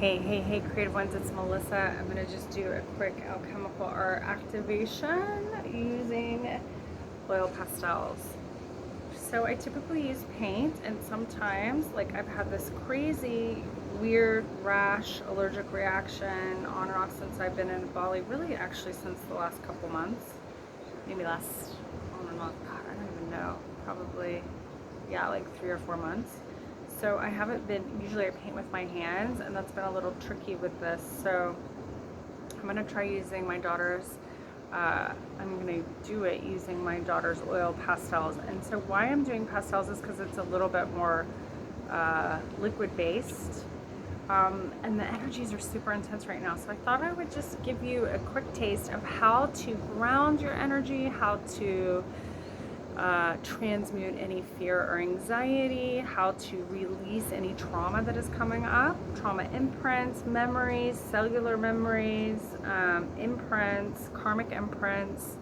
Hey, creative ones, it's Melissa. I'm gonna just do a quick alchemical art activation using oil pastels. So I typically use paint, and sometimes, like, I've had this crazy, weird rash, allergic reaction on and off since I've been in Bali, really actually since the last couple months, maybe last, on and off, God, I don't even know, probably, yeah, like 3 or 4 months. So I haven't been, usually I paint with my hands, and that's been a little tricky with this. So I'm gonna try using my daughter's, I'm gonna do it using my daughter's oil pastels. And so why I'm doing pastels is because it's a little bit more liquid based. And the energies are super intense right now. So I thought I would just give you a quick taste of how to ground your energy, how to transmute any fear or anxiety, how to release any trauma that is coming up, trauma imprints, memories, cellular memories, imprints, karmic imprints,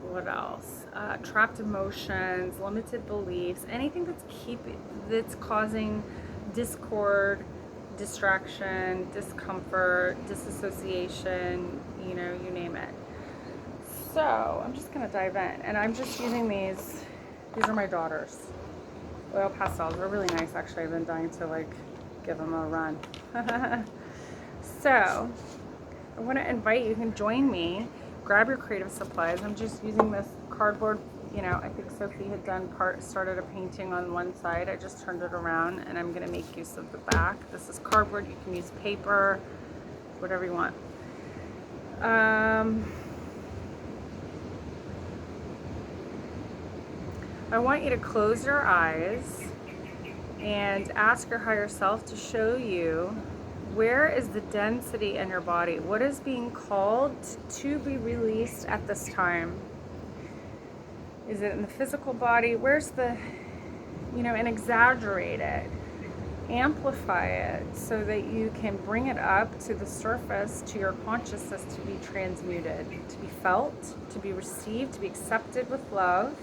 what else? Trapped emotions, limited beliefs, anything that's causing discord, distraction, discomfort, disassociation, you know, you name it. So I'm just gonna dive in, and I'm just using these are my daughter's oil pastels. They're really nice, actually. I've been dying to like give them a run. So I want to invite you can join me, grab your creative supplies. I'm just using this cardboard, you know, I think Sophie had started a painting on one side. I just turned it around, and I'm gonna make use of the back. This is cardboard. You can use paper, whatever you want. I want you to close your eyes and ask your higher self to show you where is the density in your body. What is being called to be released at this time? Is it in the physical body? Where's the, you know, and exaggerate it, amplify it so that you can bring it up to the surface, to your consciousness, to be transmuted, to be felt, to be received, to be accepted with love.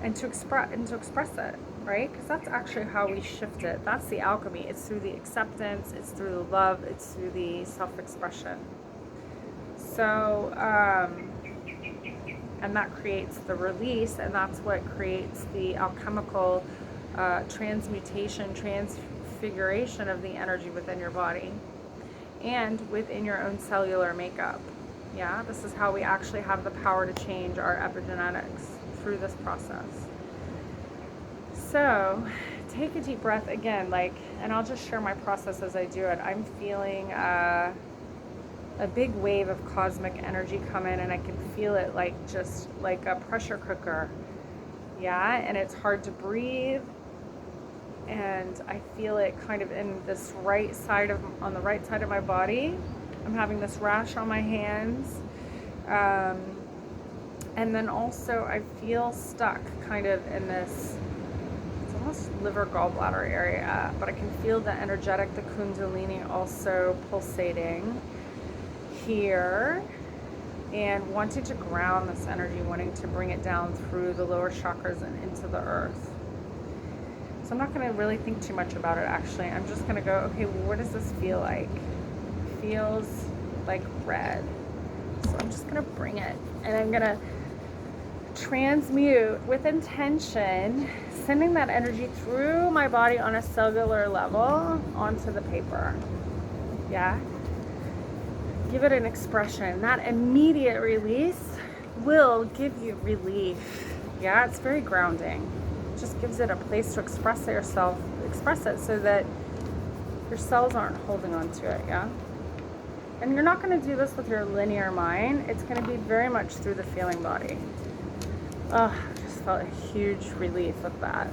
And to express it, right? Because that's actually how we shift it. That's the alchemy. It's through the acceptance, it's through the love, it's through the self-expression. So, and that creates the release, and that's what creates the alchemical transmutation, transfiguration of the energy within your body and within your own cellular makeup. Yeah, this is how we actually have the power to change our epigenetics, through this process. So take a deep breath again, like, and I'll just share my process as I do it. I'm feeling a big wave of cosmic energy come in, and I can feel it like just like a pressure cooker. Yeah, and it's hard to breathe, and I feel it kind of in this on the right side of my body. I'm having this rash on my hands. And then also I feel stuck kind of in this, it's almost liver gallbladder area, but I can feel the energetic, the kundalini also pulsating here, and wanting to ground this energy, wanting to bring it down through the lower chakras and into the earth. So I'm not going to really think too much about it, actually. I'm just going to go, okay, well, what does this feel like? It feels like red. So I'm just going to bring it, and I'm going to transmute with intention, sending that energy through my body on a cellular level onto the paper. Yeah, give it an expression. That immediate release will give you relief. Yeah, it's very grounding. It just gives it a place to express it so that your cells aren't holding on to it. Yeah, and you're not going to do this with your linear mind. It's going to be very much through the feeling body. Oh, I just felt a huge relief with that.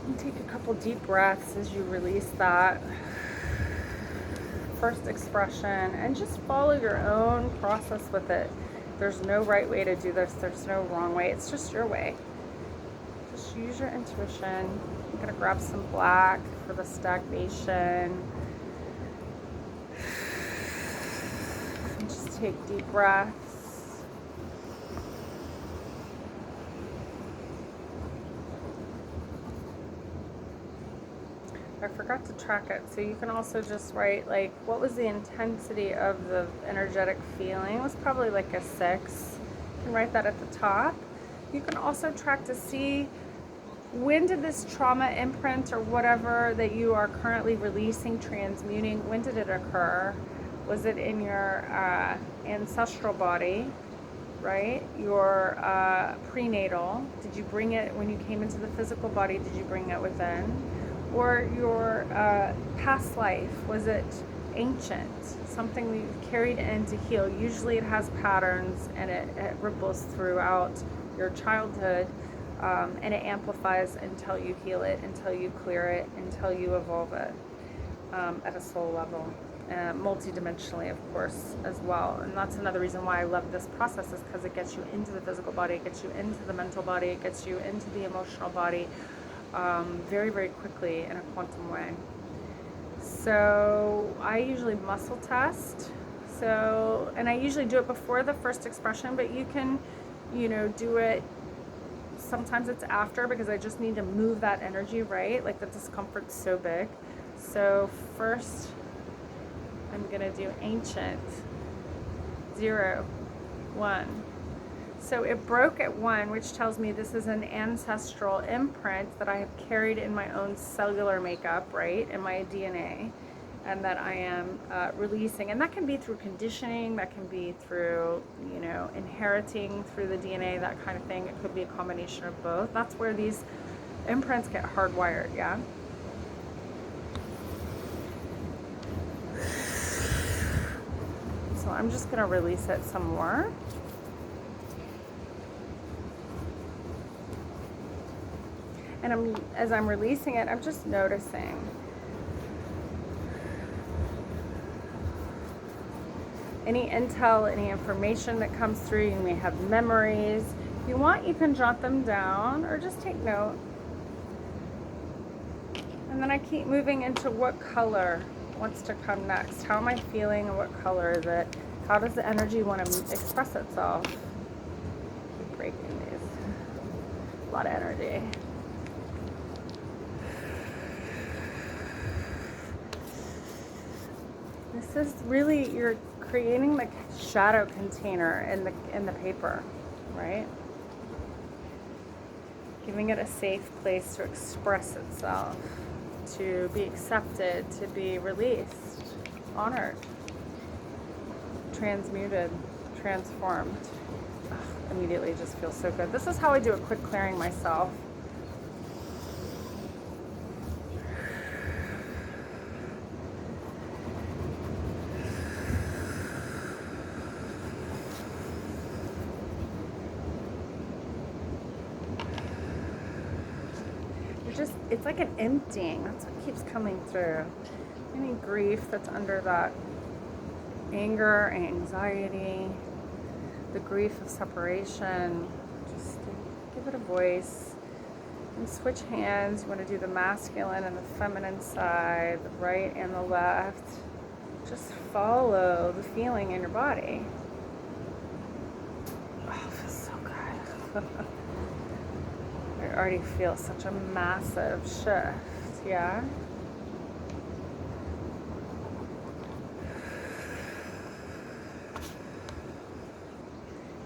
And take a couple deep breaths as you release that first expression, and just follow your own process with it. There's no right way to do this. There's no wrong way. It's just your way. Just use your intuition. I'm going to grab some black for the stagnation. Take deep breaths. I forgot to track it. So you can also just write, like, what was the intensity of the energetic feeling? It was probably like a 6. You can write that at the top. You can also track to see, when did this trauma imprint or whatever that you are currently releasing, transmuting, when did it occur? Was it in your ancestral body, right? Your prenatal? Did you bring it when you came into the physical body? Did you bring it within? Or your past life? Was it ancient? Something that you've carried in to heal? Usually it has patterns, and it ripples throughout your childhood. And it amplifies until you heal it, until you clear it, until you evolve it at a soul level, multidimensionally, of course, as well. And that's another reason why I love this process, is because it gets you into the physical body, it gets you into the mental body, it gets you into the emotional body very, very quickly in a quantum way. So I usually muscle test. So, and I usually do it before the first expression, but you can, do it. Sometimes it's after, because I just need to move that energy, right? Like the discomfort's so big. So first, I'm gonna do ancient, 0, 1. So it broke at 1, which tells me this is an ancestral imprint that I have carried in my own cellular makeup, right? In my DNA. And that I am releasing. And that can be through conditioning, that can be through, inheriting through the DNA, that kind of thing. It could be a combination of both. That's where these imprints get hardwired, yeah? So I'm just gonna release it some more. And as I'm releasing it, I'm just noticing. Any intel, any information that comes through, you may have memories. If you want, you can jot them down or just take note. And then I keep moving into what color wants to come next. How am I feeling and what color is it? How does the energy want to express itself? Keep breaking these. A lot of energy. This is really, you're creating the shadow container in the paper, right? Giving it a safe place to express itself, to be accepted, to be released, honored, transmuted, transformed. Ugh, immediately just feels so good. This is how I do a quick clearing myself. It's like an emptying. That's what keeps coming through. Any grief that's under that, anger, anxiety, the grief of separation, just give it a voice. And switch hands. You want to do the masculine and the feminine side, the right and the left. Just follow the feeling in your body. Oh, it feels so good. I already feel such a massive shift, yeah?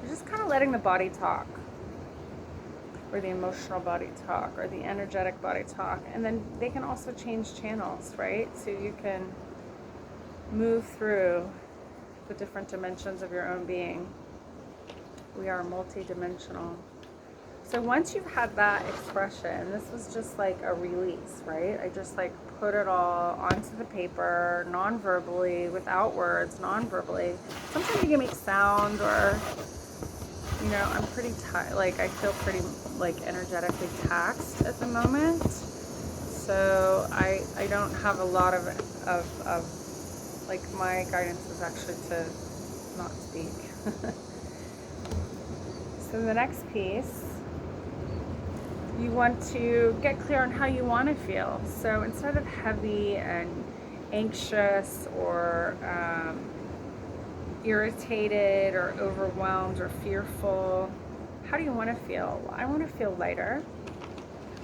You're just kind of letting the body talk, or the emotional body talk, or the energetic body talk. And then they can also change channels, right? So you can move through the different dimensions of your own being. We are multi-dimensional. So once you've had that expression, this was just like a release, right? I just like put it all onto the paper, non-verbally, without words, non-verbally. Sometimes you can make sound, or, I'm pretty like I feel pretty like energetically taxed at the moment. So I don't have a lot of like, my guidance is actually to not speak. So the next piece, you want to get clear on how you want to feel. So instead of heavy and anxious or irritated or overwhelmed or fearful, how do you want to feel? Well, I want to feel lighter.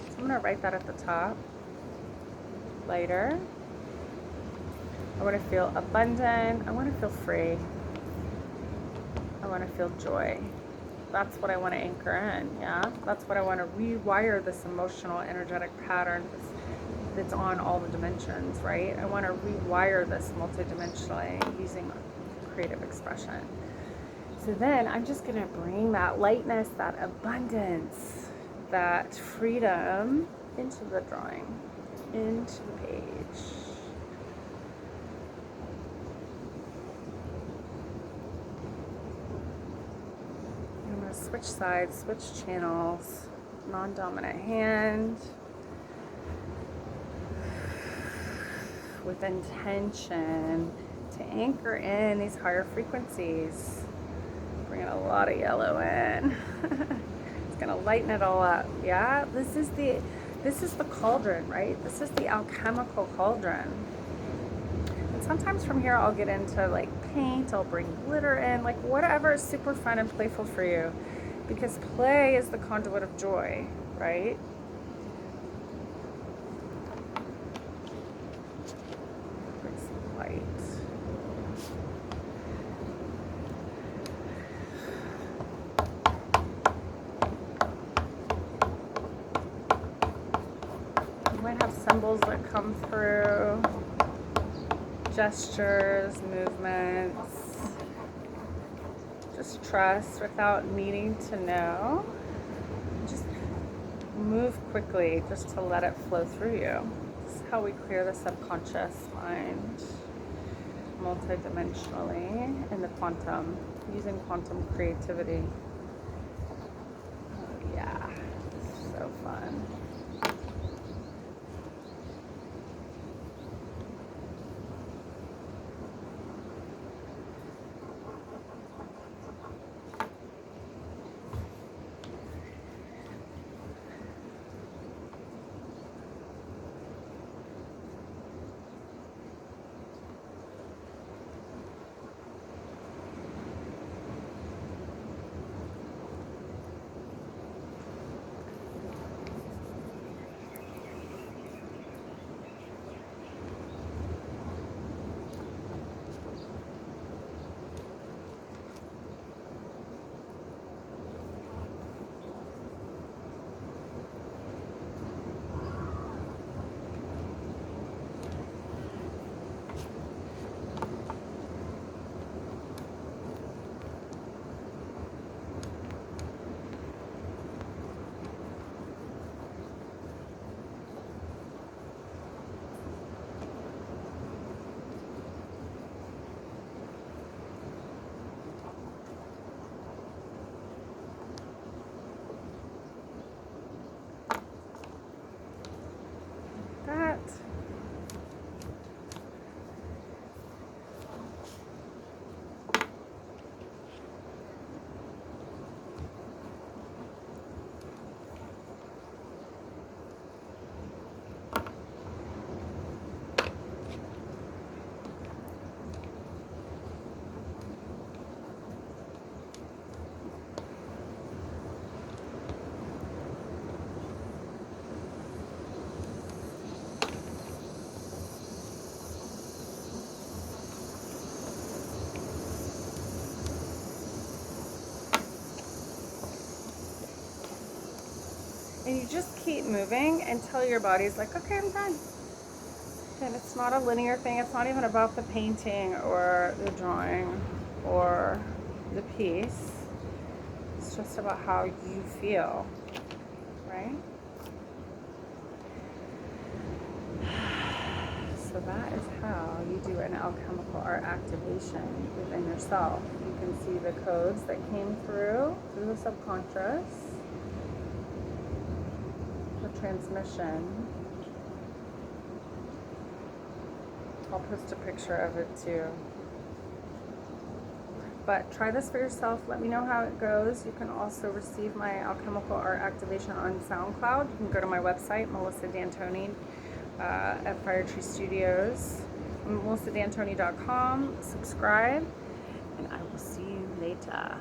So I'm going to write that at the top. lighter. I want to feel abundant. I want to feel free. I want to feel joy. That's what I want to anchor in, yeah? That's what I want to rewire, this emotional, energetic pattern that's on all the dimensions, right? I want to rewire this multidimensionally using creative expression. So then I'm just going to bring that lightness, that abundance, that freedom into the drawing, into the page. I'm going to switch sides, switch channels, non-dominant hand, with intention to anchor in these higher frequencies. Bringing a lot of yellow in. It's gonna lighten it all up. Yeah, this is the cauldron, right? This is the alchemical cauldron. And sometimes from here I'll get into like paint, I'll bring glitter in, like whatever is super fun and playful for you. Because play is the conduit of joy, right? Bring some light. Might have symbols that come through, gestures, movements. Just trust without needing to know. Just move quickly just to let it flow through you. This is how we clear the subconscious mind multidimensionally in the quantum, using quantum creativity. Oh, yeah, so fun. That. And you just keep moving until your body's like, okay, I'm done. And it's not a linear thing. It's not even about the painting or the drawing or the piece. It's just about how you feel, right? So that is how you do an alchemical art activation within yourself. You can see the codes that came through the subconscious. Transmission. I'll post a picture of it too. But try this for yourself. Let me know how it goes. You can also receive my alchemical art activation on SoundCloud. You can go to my website, Melissa D'Antoni, at Firetree Studios, melissadantoni.com. Subscribe, and I will see you later.